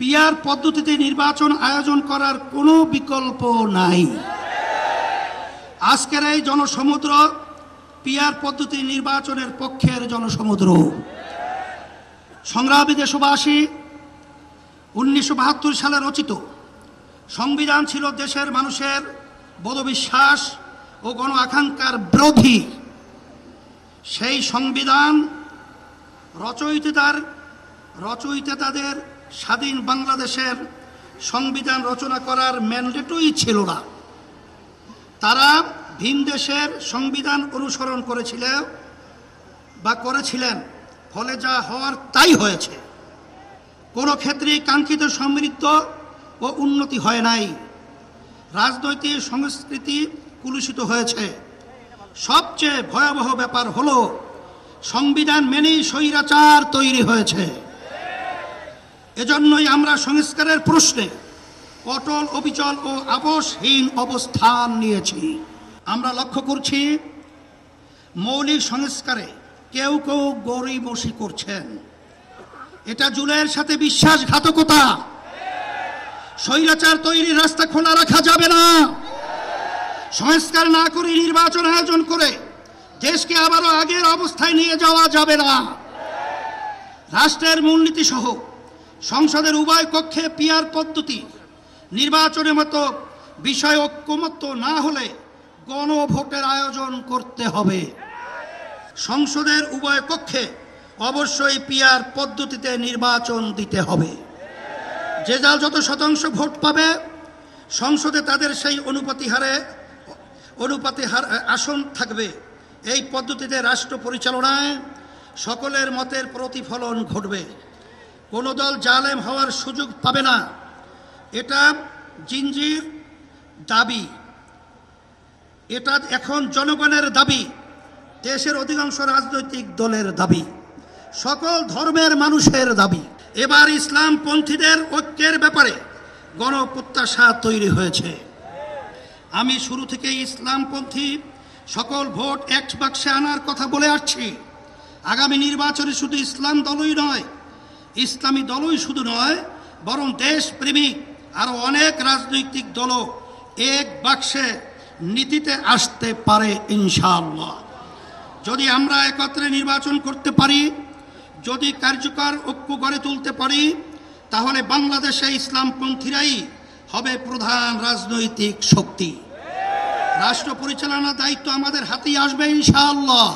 PR পদ্ধতিতে নির্বাচন আয়োজন করার কোনো বিকল্প নাই। আজকের এই জনসমুদ্র পিআর পদ্ধতি নির্বাচনের পক্ষের জনসমুদ্র। সংগ্রামী দেশবাসী, 1972 সালে রচিত সংবিধান ছিল দেশের মানুষের বোধবিশ্বাস ও গণ আকাঙ্ক্ষার বিরোধী। সেই সংবিধান রচয়িতাদের স্বাধীন বাংলাদেশের সংবিধান রচনা করার ম্যান্ডেটই ছিল না। তারা ভিন দেশের সংবিধান অনুসরণ করেছিলেন, ফলে যা হওয়ার তাই হয়েছে। কোনো ক্ষেত্রেই কাঙ্ক্ষিত সমৃদ্ধি ও উন্নতি হয় নাই। রাজনৈতিক সংস্কৃতি কলুষিত হয়েছে। সবচেয়ে ভয়াবহ ব্যাপার হলো সংবিধান মেনেই স্বৈরাচার তৈরি হয়েছে। এজন্যই আমরা সংস্কারের প্রশ্নে অটল, অবিচল ও আপোষহীন অবস্থান নিয়েছি। আমরা লক্ষ্য করছি মৌলিক সংস্কারে কেউ কেউ গড়িমসি করছেন। এটা জুলাইয়ের সাথে বিশ্বাসঘাতকতা। স্বৈরাচার তৈরির রাস্তা খোলা রাখা যাবে না। সংস্কার না করে নির্বাচন আয়োজন করে দেশকে আবারও আগের অবস্থায় নিয়ে যাওয়া যাবে না। রাষ্ট্রের মূলনীতি সহ সংসদের উভয় কক্ষে পিআর পদ্ধতি নির্বাচনের মতো বিষয় ঐকমত্য না হলে গণভোটের আয়োজন করতে হবে। সংসদের উভয় কক্ষে অবশ্যই পিআর পদ্ধতিতে নির্বাচন দিতে হবে। যে যার যত শতাংশ ভোট পাবে সংসদে তাদের সেই অনুপাতে আসন থাকবে। এই পদ্ধতিতে রাষ্ট্র পরিচালনায় সকলের মতের প্রতিফলন ঘটবে। কোনো দল জালেম হওয়ার সুযোগ পাবে না। এটা জিনজির দাবি, এটা এখন জনগণের দাবি, দেশের অধিকাংশ রাজনৈতিক দলের দাবি, সকল ধর্মের মানুষের দাবি। এবার ইসলামপন্থীদের ঐক্যের ব্যাপারে গণপ্রত্যাশা তৈরি হয়েছে। আমি শুরু থেকে ইসলামপন্থী সকল ভোট এক বাক্সে আনার কথা বলে আসছি। আগামী নির্বাচনে শুধু ইসলামী দলই শুধু নয়, বরং দেশপ্রেমিক আরও অনেক রাজনৈতিক দলও এক বাক্সে নীতিতে আসতে পারে ইনশাআল্লাহ। যদি আমরা একত্রে নির্বাচন করতে পারি, যদি কার্যকর ঐক্য গড়ে তুলতে পারি, তাহলে বাংলাদেশে ইসলামপন্থীরাই হবে প্রধান রাজনৈতিক শক্তি। রাষ্ট্র পরিচালনার দায়িত্ব আমাদের হাতেই আসবে ইনশাআল্লাহ।